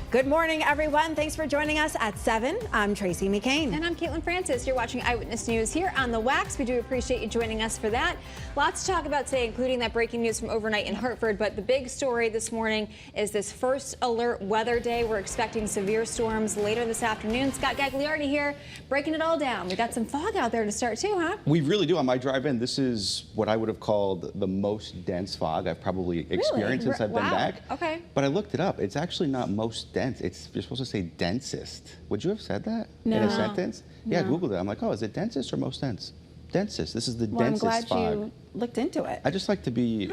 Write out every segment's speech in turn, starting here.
Good morning, everyone. Thanks for joining us at 7. I'm Tracey McCain. And I'm Caitlin Francis. You're watching Eyewitness News here on the Wax. We do appreciate you joining us for that. Lots to talk about today, including that breaking news from overnight in Hartford. But the big story this morning is this first alert weather day. We're expecting severe storms later this afternoon. Scott Gagliardi here, breaking it all down. We got some fog out there to start too, huh? We really do. On my drive in, this is what I would have called the most dense fog I've probably experienced since I've been back. Okay. But I looked it up. It's actually not most dense. You're supposed to say densest. Would you have said that in a sentence? No. Yeah, I Googled it. I'm like, oh, is it densest or most dense? Densest. This is the densest I'm glad fog. you looked into it. I just like to be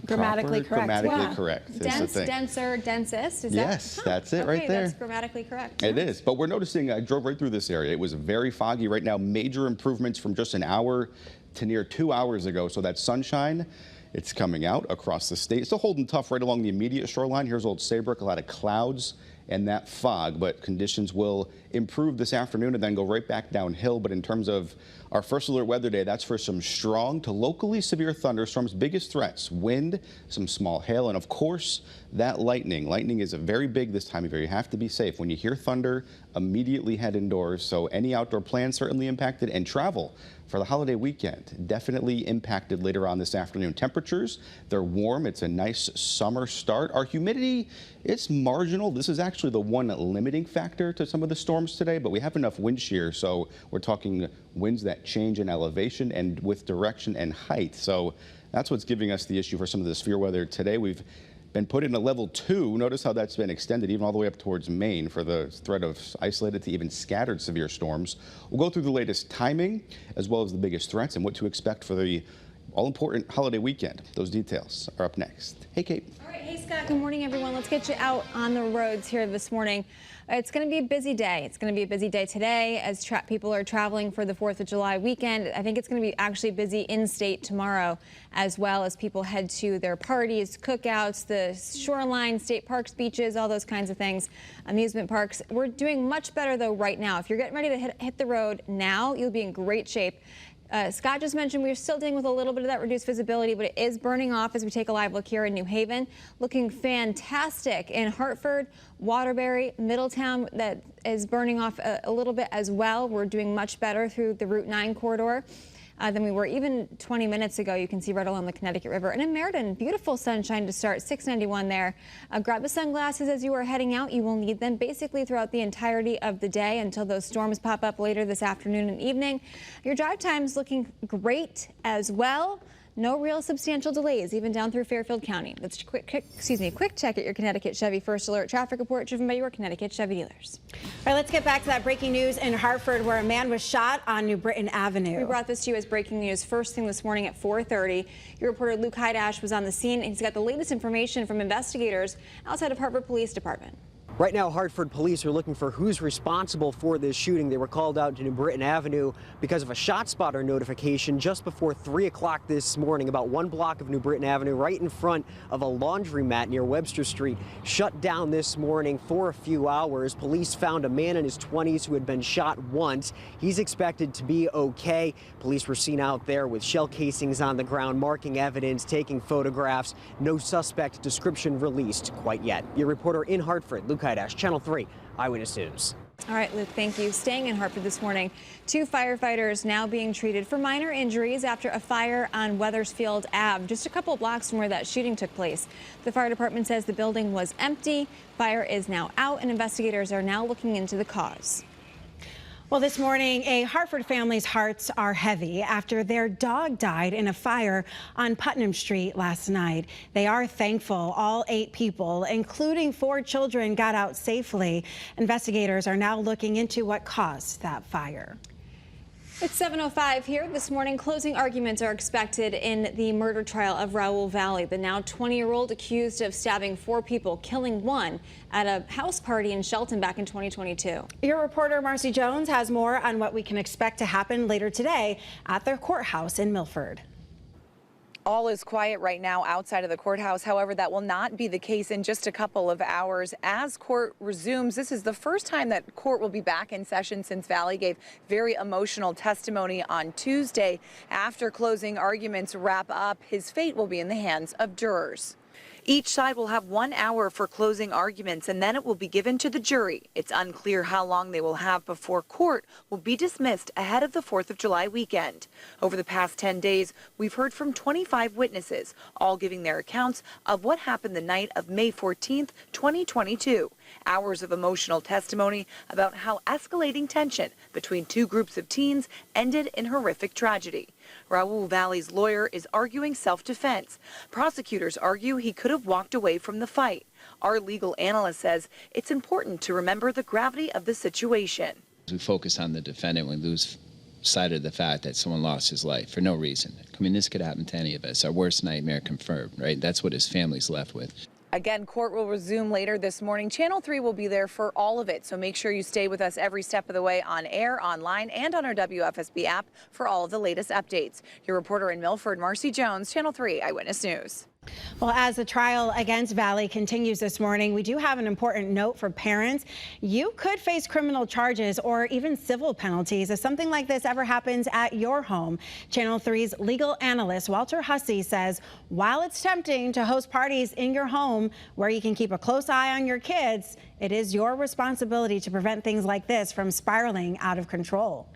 Grammatically correct. Grammatically correct. Is Dense, the thing. denser, densest. Is yes, that? that's it right there. That's grammatically correct. It is. But we're noticing, I drove right through this area. It was very foggy right now. Major improvements from just an hour to near 2 hours ago. So that sunshine, it's coming out across the state. Still holding tough right along the immediate shoreline. Here's Old Saybrook, a lot of clouds and that fog, but conditions will improve this afternoon and then go right back downhill. But in terms of our first alert weather day, that's for some strong to locally severe thunderstorms. Biggest threats, wind, some small hail, and of course, that lightning. Lightning is very big this time of year. You have to be safe. When you hear thunder, immediately head indoors. So any outdoor plans certainly impacted, and travel for the holiday weekend definitely impacted later on this afternoon. Temperatures, they're warm. It's a nice summer start. Our humidity, it's marginal. This is actually the one limiting factor to some of the storms today, but we have enough wind shear. So we're talking winds that change in elevation and with direction and height. So that's what's giving us the issue for some of the severe weather today. We've been put in a level 2. Notice how that's been extended even all the way up towards Maine for the threat of isolated to even scattered severe storms. We'll go through the latest timing as well as the biggest threats and what to expect for the all-important holiday weekend. Those details are up next. Hey, Kate. All right. Hey, Scott. Good morning, everyone. Let's get you out on the roads here this morning. It's going to be a busy day. It's going to be a busy day today as people are traveling for the 4th of July weekend. I think it's going to be actually busy in-state tomorrow as well as people head to their parties, cookouts, the shoreline, state parks, beaches, all those kinds of things, amusement parks. We're doing much better, though, right now. If you're getting ready to hit the road now, you'll be in great shape. Scott just mentioned we're still dealing with a little bit of that reduced visibility, but it is burning off as we take a live look here in New Haven. Looking fantastic in Hartford, Waterbury, Middletown, that is burning off a little bit as well. We're doing much better through the Route 9 corridor than we were even 20 minutes ago. You can see right along the Connecticut River. And in Meriden, beautiful sunshine to start, 691 there. Grab the sunglasses as you are heading out. You will need them basically throughout the entirety of the day until those storms pop up later this afternoon and evening. Your drive time's looking great as well. No real substantial delays, even down through Fairfield County. Let's quick check at your Connecticut Chevy First Alert traffic report driven by your Connecticut Chevy dealers. All right, let's get back to that breaking news in Hartford where a man was shot on New Britain Avenue. We brought this to you as breaking news first thing this morning at 4:30. Your reporter Luke Hydash was on the scene, and he's got the latest information from investigators outside of Hartford Police Department. Right now, Hartford police are looking for who's responsible for this shooting. They were called out to New Britain Avenue because of a shot spotter notification just before 3 o'clock this morning. About 1 block of New Britain Avenue, right in front of a laundromat near Webster Street, shut down this morning for a few hours. Police found a man in his 20s who had been shot once. He's expected to be okay. Police were seen out there with shell casings on the ground, marking evidence, taking photographs. No suspect description released quite yet. Your reporter in Hartford, Luke Hydash, Channel 3, Eyewitness News. All right, Luke, thank you. Staying in Hartford this morning, 2 firefighters now being treated for minor injuries after a fire on Weathersfield Ave, just a couple blocks from where that shooting took place. The fire department says the building was empty. Fire is now out, and investigators are now looking into the cause. Well, this morning, a Hartford family's hearts are heavy after their dog died in a fire on Putnam Street last night. They are thankful all 8 people, including 4 children, got out safely. Investigators are now looking into what caused that fire. It's 7:05 here. This morning, closing arguments are expected in the murder trial of Raul Valle, the now 20-year-old accused of stabbing 4 people, killing 1 at a house party in Shelton back in 2022. Your reporter, Marcy Jones, has more on what we can expect to happen later today at their courthouse in Milford. All is quiet right now outside of the courthouse. However, that will not be the case in just a couple of hours as court resumes. This is the first time that court will be back in session since Valle gave very emotional testimony on Tuesday. After closing arguments wrap up, his fate will be in the hands of jurors. Each side will have 1 hour for closing arguments, and then it will be given to the jury. It's unclear how long they will have before court will be dismissed ahead of the 4th of July weekend. Over the past 10 days, we've heard from 25 witnesses, all giving their accounts of what happened the night of May 14th, 2022. Hours of emotional testimony about how escalating tension between two groups of teens ended in horrific tragedy. Raul Valle's lawyer is arguing self-defense. Prosecutors argue he could have walked away from the fight. Our legal analyst says it's important to remember the gravity of the situation. We focus on the defendant, we lose sight of the fact that someone lost his life for no reason. I mean, this could happen to any of us. Our worst nightmare confirmed, right? That's what his family's left with. Again, court will resume later this morning. Channel 3 will be there for all of it, so make sure you stay with us every step of the way on air, online, and on our WFSB app for all of the latest updates. Your reporter in Milford, Marcy Jones, Channel 3 Eyewitness News. Well, as the trial against Valle continues this morning, we do have an important note for parents. You could face criminal charges or even civil penalties if something like this ever happens at your home. Channel 3's legal analyst Walter Hussey says while it's tempting to host parties in your home where you can keep a close eye on your kids, it is your responsibility to prevent things like this from spiraling out of control.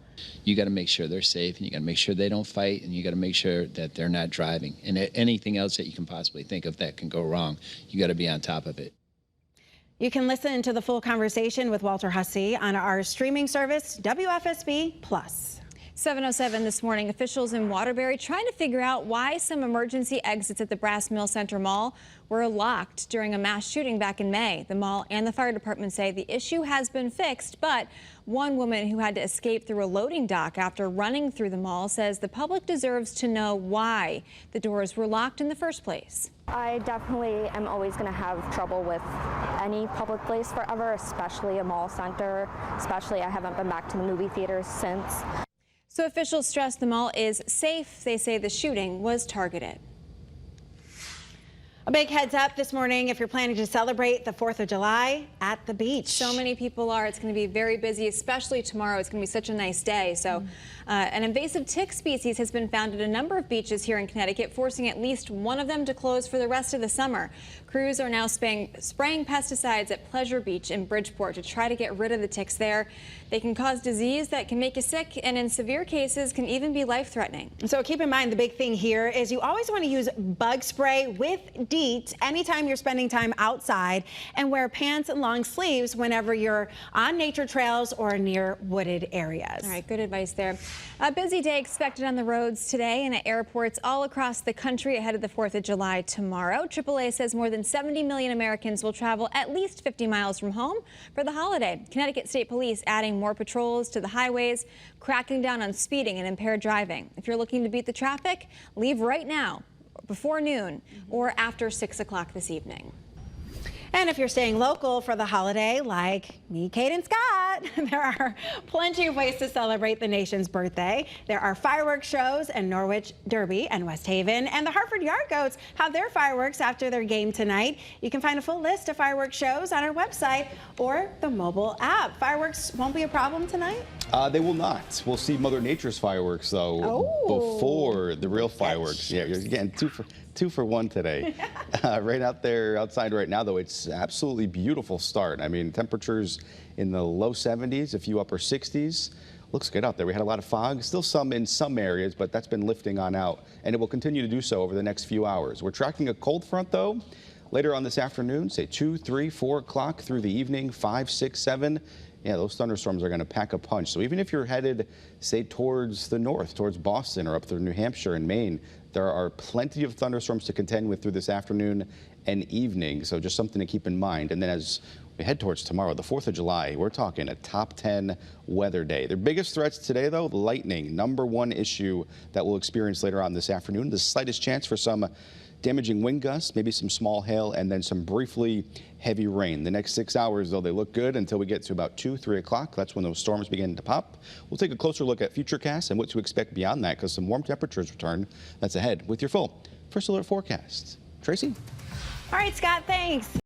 You got to make sure they're safe, and you got to make sure they don't fight, and you got to make sure that they're not driving. And anything else that you can possibly think of that can go wrong, you got to be on top of it. You can listen to the full conversation with Walter Hussey on our streaming service, WFSB Plus. 7:07 this morning, officials in Waterbury trying to figure out why some emergency exits at the Brass Mill Center Mall were locked during a mass shooting back in May. The mall and the fire department say the issue has been fixed, but one woman who had to escape through a loading dock after running through the mall says the public deserves to know why the doors were locked in the first place. I definitely am always going to have trouble with any public place forever, especially a mall center. Especially I haven't been back to the movie theaters since. So officials stress the mall is safe. They say the shooting was targeted. A big heads up this morning if you're planning to celebrate the 4th of July at the beach. So many people are. It's going to be very busy, especially tomorrow. It's going to be such a nice day. So an invasive tick species has been found at a number of beaches here in Connecticut, forcing at least one of them to close for the rest of the summer. Crews are now spraying pesticides at Pleasure Beach in Bridgeport to try to get rid of the ticks there. They can cause disease that can make you sick, and in severe cases can even be life-threatening. So keep in mind the big thing here is you always want to use bug spray with DEET anytime you're spending time outside, and wear pants and long sleeves whenever you're on nature trails or near wooded areas. All right, good advice there. A busy day expected on the roads today and at airports all across the country ahead of the 4th of July tomorrow. AAA says more than 70 million Americans will travel at least 50 miles from home for the holiday. Connecticut State Police adding more patrols to the highways, cracking down on speeding and impaired driving. If you're looking to beat the traffic, leave right now, before noon, or after 6 o'clock this evening. And if you're staying local for the holiday, like me, Kate, and Scott, there are plenty of ways to celebrate the nation's birthday. There are fireworks shows in Norwich, Derby, and West Haven, and the Hartford Yard Goats have their fireworks after their game tonight. You can find a full list of fireworks shows on our website or the mobile app. Fireworks won't be a problem tonight? They will not. We'll see Mother Nature's fireworks, though, before the real fireworks. Yeah, you're getting two for one today. Right out there, outside right now, though, it's absolutely beautiful start. I mean, temperatures in the low 70s, a few upper 60s. Looks good out there. We had a lot of fog, still some in some areas, but that's been lifting on out, and it will continue to do so over the next few hours. We're tracking a cold front, though, later on this afternoon, say 2, 3, 4 o'clock through the evening, 5, 6, 7. Yeah, those thunderstorms are going to pack a punch. So even if you're headed, say, towards the north, towards Boston or up through New Hampshire and Maine, there are plenty of thunderstorms to contend with through this afternoon and evening. So just something to keep in mind. And then as we head towards tomorrow, the 4th of July, we're talking a top 10 weather day. Their biggest threats today, though, lightning, #1 issue that we'll experience later on this afternoon. The slightest chance for some damaging wind gusts, maybe some small hail, and then some briefly heavy rain. The next 6 hours, though, they look good until we get to about 2, 3 o'clock. That's when those storms begin to pop. We'll take a closer look at futurecasts and what to expect beyond that, because some warm temperatures return. That's ahead with your full First Alert forecast. Tracy? All right, Scott, thanks.